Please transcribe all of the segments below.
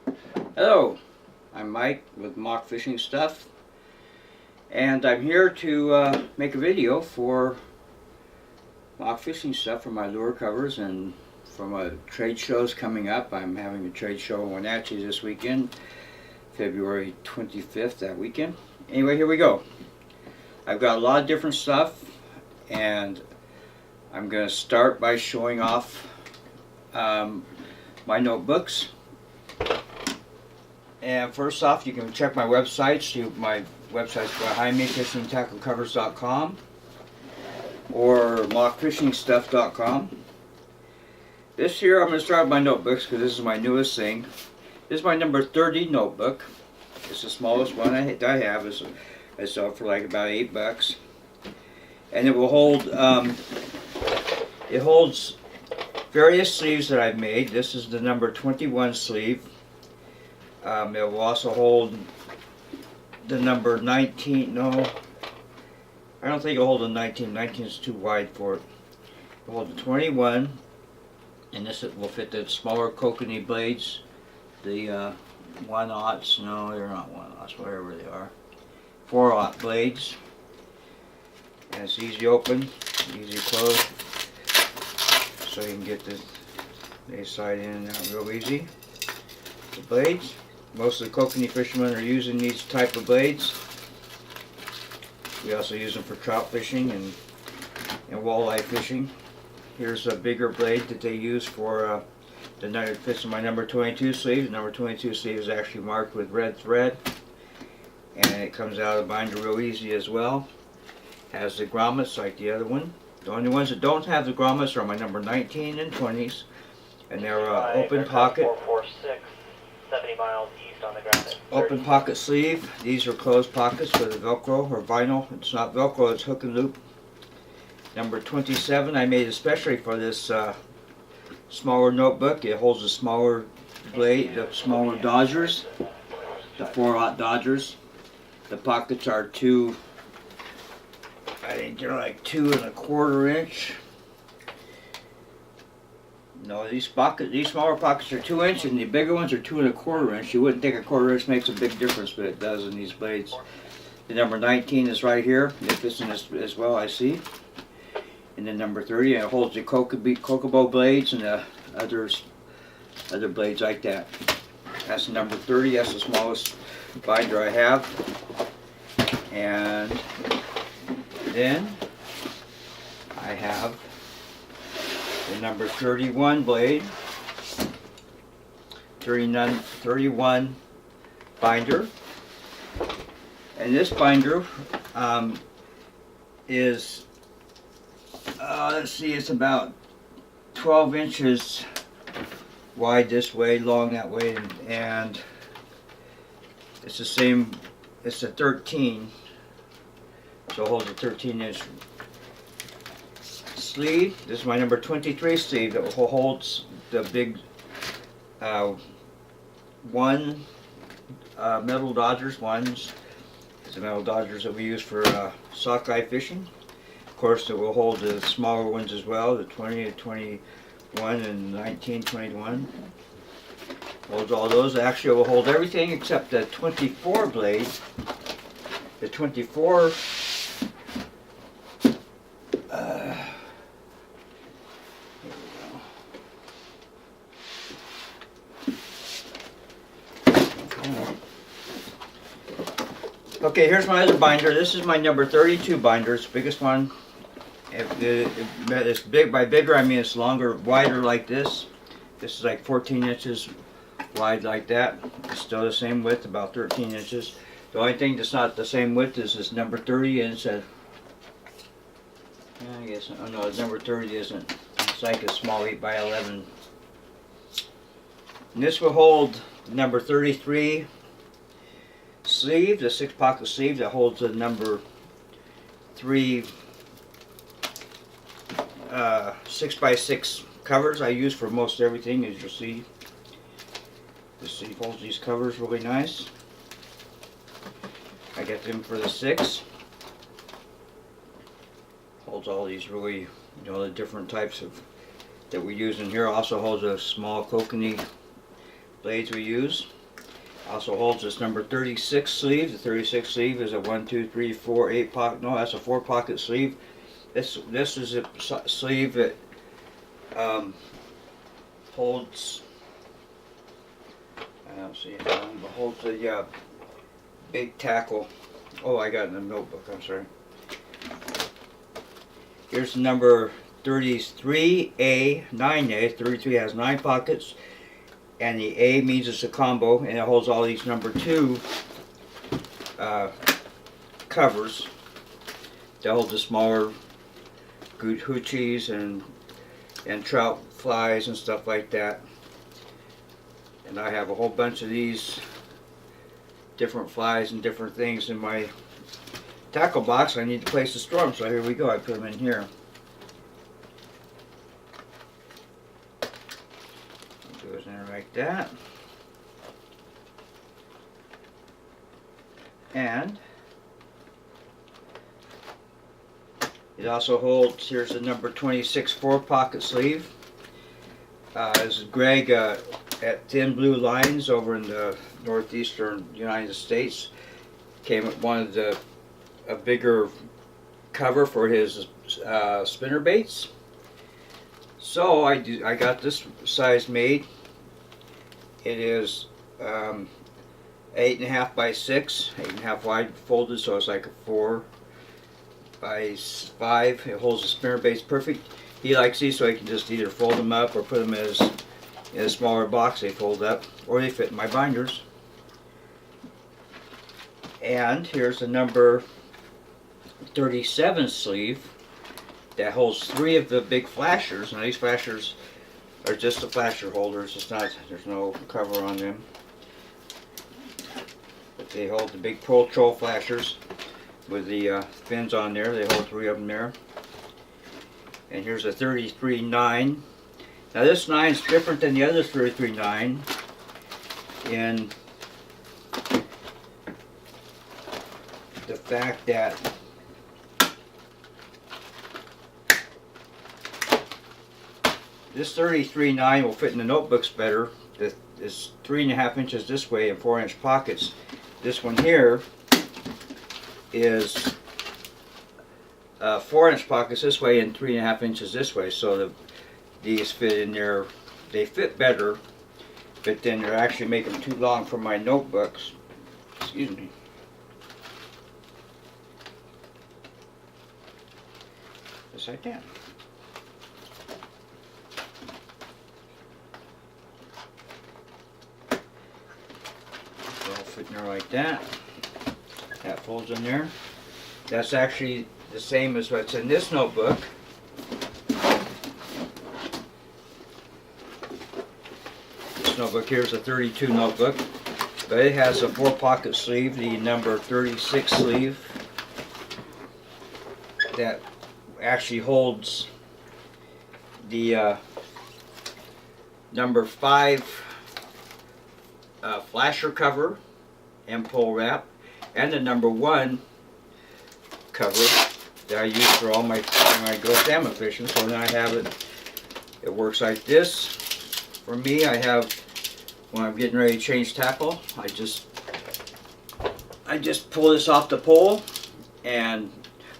Hello, I'm Mike with Mock Fishing Stuff, and I'm here to make a video for mock fishing stuff for my lure covers and for my trade shows coming up. I'm having a trade show in Wenatchee this weekend, February 25th, that weekend. Anyway, here we go. I've got a lot of different stuff, and I'm going to start by showing off my notebooks. And first off, you can check my website. My website's behind me, fishingtacklecovers.com or mockfishingstuff.com. This year I'm going to start with my notebooks because this is my newest thing. This is my number 30 notebook. It's the smallest one I have. It's up for like about $8. And it will hold, it holds various sleeves that I've made. This is the number 21 sleeve. It will also hold the number 19. No, I don't think it'll hold the 19. 19 is too wide for it. It'll hold the 21, and this will fit the smaller kokanee blades. The 1/0s. No, they're not 1/0s. Whatever they are. 4/0 blades. And it's easy open, easy close, so you can get the side in and out real easy. The blades. Most of the kokanee fishermen are using these type of blades. We also use them for trout fishing and walleye fishing. Here's a bigger blade that they use for it fits in my number 22 sleeve. The number 22 sleeve is actually marked with red thread, and it comes out of the binder real easy as well. Has the grommets like the other one. The only ones that don't have the grommets are my number 19 and 20s, and they're open pocket. 446, 70 miles east on the ground. Open pocket sleeve. These are closed pockets with a Velcro or vinyl. It's not Velcro, it's hook and loop. Number 27 I made especially for this smaller notebook. It holds a smaller blade, the smaller Dodgers, the 4/0 Dodgers. The pockets are I think they're like 2 1/4 inch. No, these smaller pockets are 2 inch, and the bigger ones are 2 1/4 inch. You wouldn't think a 1/4 inch makes a big difference, but it does in these blades. The number 19 is right here. It fits in this as well, I see. And then number 30, and it holds the Kokobo blades and the other blades like that. That's the number 30. That's the smallest binder I have. And then I have the number 31 blade, 31 binder, and this binder is, let's see, it's about 12 inches wide this way, long that way, and it's the same, it's a 13, so it holds a 13-inch sleeve. This is my number 23 sleeve that holds the big metal Dodgers ones. It's the metal Dodgers that we use for sockeye fishing. Of course, it will hold the smaller ones as well, the 20, 21, and 19, 21. Holds all those. Actually, it will hold everything except the 24 blade. The 24 Okay, here's my other binder. This is my number 32 binder. It's the biggest one. It's big. By bigger, I mean it's longer, wider like this. This is like 14 inches wide like that. It's still the same width, about 13 inches. The only thing that's not the same width is this number 30, and it's a, I guess, oh no, number 30 isn't. It's like a small 8 by 11. And this will hold number 33 sleeve, the 6-pocket sleeve that holds the number 3 6x6 covers I use for most everything, as you'll see. This sleeve holds these covers really nice. I get them for the 6. Holds all these really, the different types of that we use in here. Also holds a small kokanee blades we use. Also holds this number 36 sleeve. The 36 sleeve is a 1, 2, 3, 4, 8 pocket. No, that's a 4 pocket sleeve. This is a sleeve that holds. I don't see it, but holds the big tackle. Oh, I got it in the notebook. I'm sorry. Here's the number 33A, 9A. 33 has 9 pockets, and the A means it's a combo, and it holds all these number 2 covers. That holds the smaller hoochies and trout flies and stuff like that. And I have a whole bunch of these different flies and different things in my tackle box. I need to place to store them, so here we go. I put them in here. It goes in like that. And it also holds, here's the number 26 4-pocket sleeve. This is Greg at Thin Blue Lines over in the northeastern United States. Came with one of a bigger cover for his spinner baits. So I got this size made. It is 8.5 by 6, 8.5 wide folded, so it's like a 4 by 5. It holds the spinner baits perfect. He likes these so I can just either fold them up or put them in a smaller box. They fold up, or they fit in my binders. And here's the number 37 sleeve that holds 3 of the big flashers. And these flashers are just the flasher holders. It's not, there's no cover on them. But they hold the big Pro Troll flashers with the fins on there. They hold 3 of them there. And here's a 33-9. Now this 9 is different than the other 33-9 in the fact that this 33-9 will fit in the notebooks better. It's 3.5 inches this way and 4-inch pockets. This one here is 4-inch pockets this way and 3.5 inches this way, so these fit in there. They fit better, but then they're actually making them too long for my notebooks. Excuse me. Yes, I can. So I'll fit in there like that. That folds in there. That's actually the same as what's in this notebook. This notebook here is a 32 notebook, but it has a 4-pocket sleeve, the number 36 sleeve, that actually holds the number 5 flasher cover and pull wrap, and the number 1 cover that I use for all my when I go salmon fishing. So then I have it. It works like this. For me, I have, when I'm getting ready to change tackle, I just pull this off the pole. And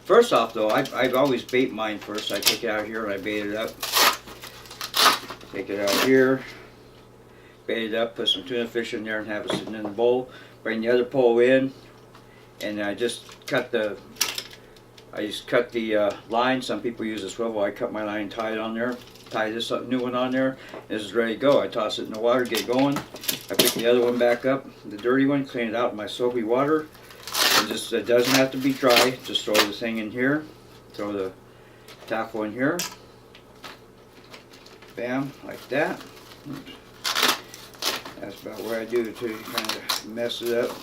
first off, though, I've always bait mine first. I take it out here and I bait it up. Take it out here, bait it up, put some tuna fish in there, and have it sitting in the bowl. Bring the other pole in, and I just cut the line. Some people use a swivel. I cut my line, tie it on there, tie this new one on there. This is ready to go. I toss it in the water, get it going. I pick the other one back up, the dirty one, clean it out in my soapy water. And just, it doesn't have to be dry. Just throw the thing in here, throw the tackle in here. Bam, like that. Oops. That's about what I do to kind of mess it up.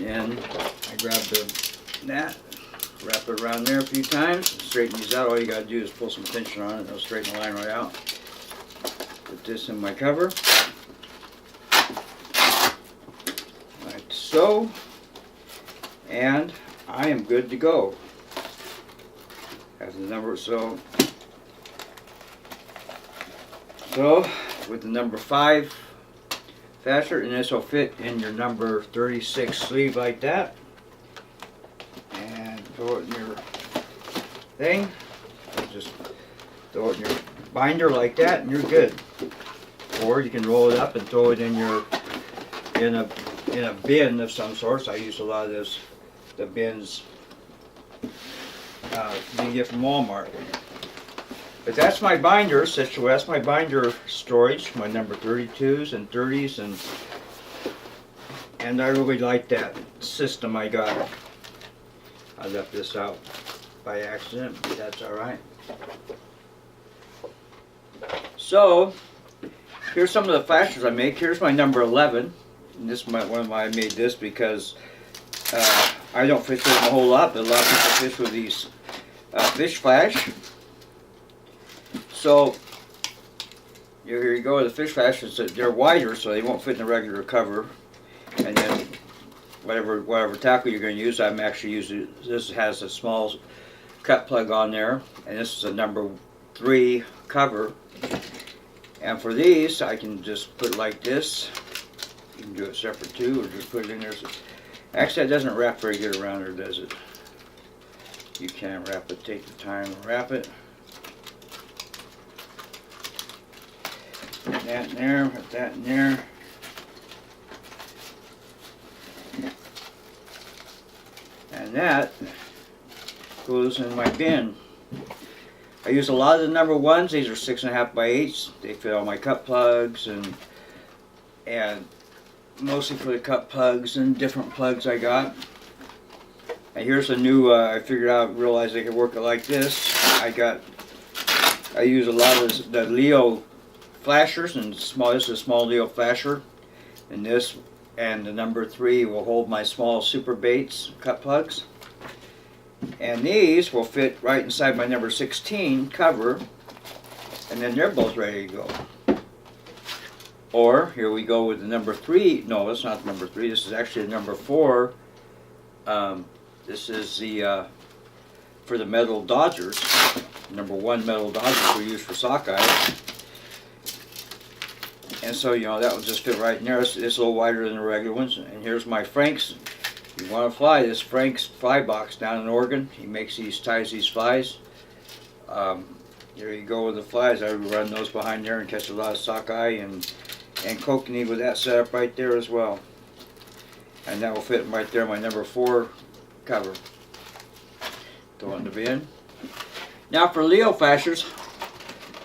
And I grab the net, wrap it around there a few times, straighten these out. All you got to do is pull some tension on it and it'll straighten the line right out. Put this in my cover, like so, and I am good to go. Has the number, so with the number 5 flasher, and this will fit in your number 36 sleeve like that. And throw it in your thing. Just throw it in your binder like that, and you're good. Or you can roll it up and throw it in your in a bin of some sort. I use a lot of the bins you can get from Walmart. But that's my binder situation. That's my binder storage, my number 32s and 30s, and I really like that system I got. I left this out by accident, but that's all right. So here's some of the flashers I make. Here's my number 11. And this is one why I made this, because I don't fish with them a whole lot, but a lot of people fish with these fish flash. So here you go with the fish flashes. They're wider, so they won't fit in the regular cover. And then whatever tackle you're going to use, I'm actually using. This has a small cut plug on there, and this is a number 3 cover. And for these, I can just put it like this. You can do it separate too, or just put it in there. Actually, that doesn't wrap very good around her, does it? You can wrap it. Take the time to wrap it. Put that in there. Put that in there. And that goes in my bin. I use a lot of the number 1s. These are 6.5 by 8s. They fit all my cut plugs and mostly for the cut plugs and different plugs I got. And here's a new. I figured out, realized I could work it like this. I use a lot of the Leo flashers, and small. This is a small Leo flasher, and this and the number 3 will hold my small super baits cut plugs. And these will fit right inside my number 16 cover, and then they're both ready to go. Or here we go with the number 3. No, it's not the number 3. This is actually the number 4. This is the for the metal dodgers. Number 1 metal dodgers we use for sockeye. And so, you know, that will just fit right in there. It's a little wider than the regular ones. And here's my Frank's. You want to fly this Frank's fly box down in Oregon. He makes these, ties these flies. There you go with the flies. I run those behind there and catch a lot of sockeye and kokanee with that setup right there as well. And that will fit right there, my number 4 cover. Throw it in the bin. Now for Leo flashers,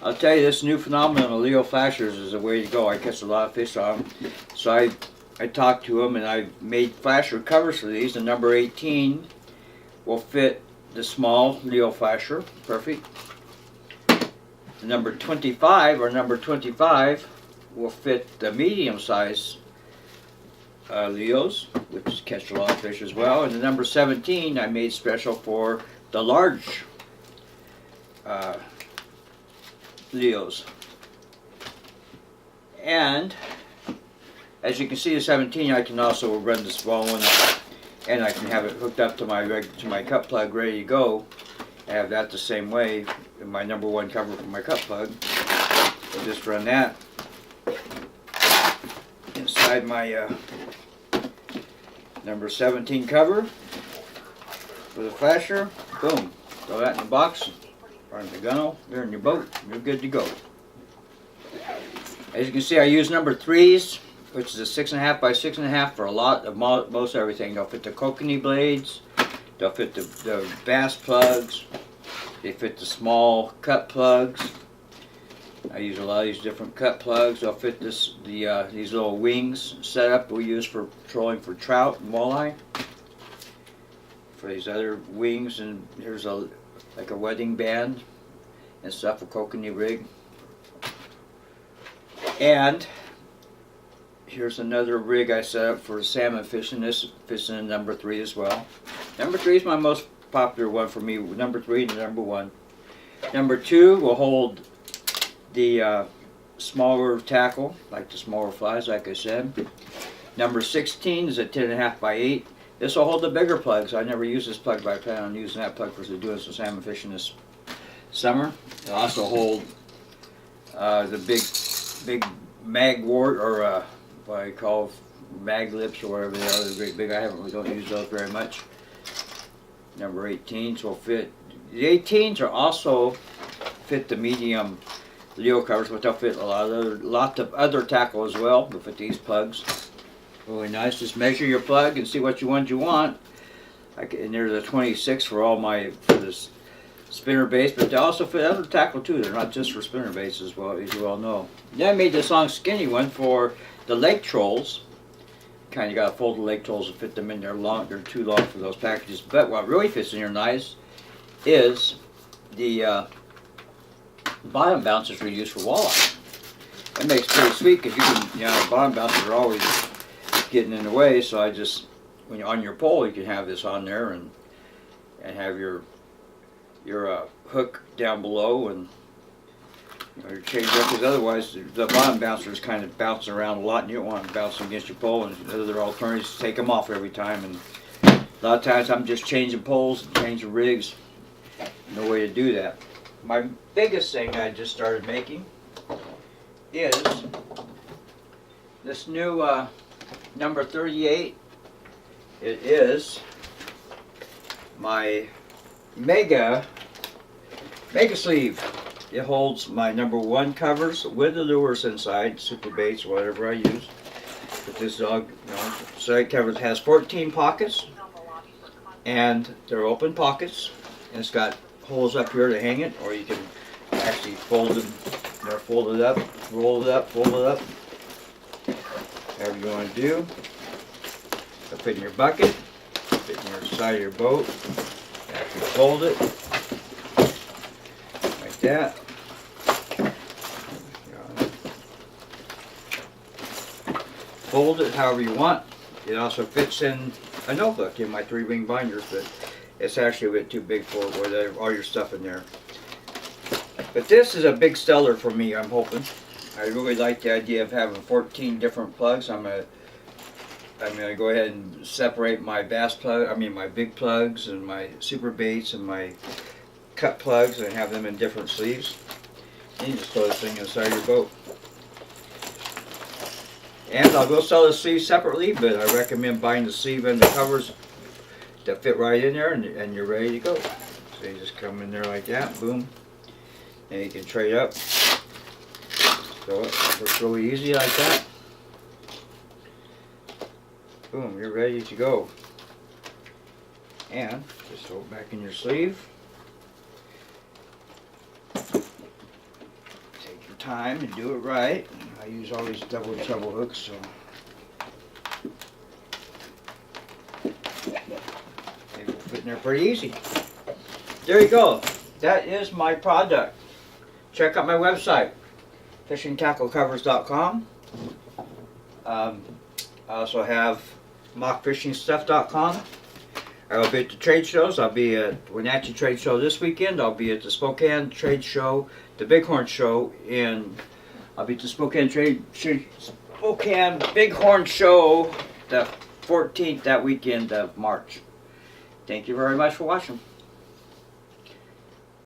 I'll tell you, this new phenomenon of Leo flashers is the way to go. I catch a lot of fish on them. So I talked to them, and I made flasher covers for these. The number 18 will fit the small Leo flasher, perfect. The number 25 will fit the medium size Leos, which catch a lot of fish as well. And the number 17 I made special for the large Leos. And as you can see, the 17 I can also run the small one, and I can have it hooked up to my cut plug ready to go. I have that the same way in my number 1 cover for my cut plug. I'll just run that inside my number 17 cover for the flasher. Boom. Throw that in the box, run the gunnel, they're in your boat, you're good to go. As you can see, I use number 3s, which is a 6.5 by 6.5 for a lot of most everything. They'll fit the kokanee blades, they'll fit the bass plugs, they fit the small cut plugs. I use a lot of these different cut plugs. They'll fit these little wings setup we use for trolling for trout and walleye. For these other wings, and here's like a wedding band and stuff for kokanee rig. And here's another rig I set up for salmon fishing. This fits in number 3 as well. Number 3 is my most popular one for me. Number 3 and number 1. Number 2 will hold the smaller tackle, like the smaller flies, like I said. Number 16 is a 10.5 by 8. This will hold the bigger plugs. I never use this plug, but I plan on using that plug for doing some salmon fishing this summer. It'll also hold the big magwort, or what I call mag lips or whatever they are. They're great big. I don't use those very much. Number 18s will fit. The 18s are also fit the medium Leo covers, but they'll fit a lot of other tackle as well. They'll fit these plugs. Really nice. Just measure your plug and see what ones you want. And there's a 26 for this spinner base, but they also fit other tackle too. They're not just for spinner base as well, as you all know. Then I made this long skinny one for the lake trolls. Kind of got to fold the lake trolls and fit them in there long. They're too long for those packages. But what really fits in here nice is the bottom bouncers we use for walleye. That makes it pretty sweet because you can, the bottom bouncers are always getting in the way. So I just, when you're on your pole, you can have this on there and have your hook down below and your change up, because otherwise the bottom bouncers kind of bounce around a lot and you don't want to bounce them against your pole, and other alternatives take them off every time. And a lot of times I'm just changing poles and changing rigs. No way to do that. My biggest thing I just started making is this new number 38. It is my Mega Sleeve. It holds my number 1 covers with the lures inside, super baits, whatever I use. But this dog, side covers has 14 pockets, and they're open pockets, and it's got holes up here to hang it, or you can actually fold them, fold it up, roll it up, fold it up, whatever you want to do. It'll fit in your bucket, fit in your side of your boat. After you fold it, like that. Fold it however you want. It also fits in a notebook in my 3-ring binders, but it's actually a bit too big for it with all your stuff in there. But this is a big seller for me, I'm hoping. I really like the idea of having 14 different plugs. I'm gonna go ahead and separate my bass plug, my big plugs and my super baits and my cut plugs, and have them in different sleeves. And you just throw this thing inside your boat. And I'll go sell the sleeve separately, but I recommend buying the sleeve and the covers that fit right in there, and you're ready to go. So you just come in there like that, boom, and you can trade up. So it works really easy like that. Boom, you're ready to go. And just throw it back in your sleeve. Take your time and do it right. I use all these double treble hooks, so they will fit in there pretty easy. There you go. That is my product. Check out my website, fishingtacklecovers.com. I also have mockfishingstuff.com. I'll be at the trade shows. I'll be at Wenatchee Trade Show this weekend. I'll be at the Spokane Trade Show, the Bighorn Show I'll be at the Spokane Bighorn Show the 14th, that weekend of March. Thank you very much for watching.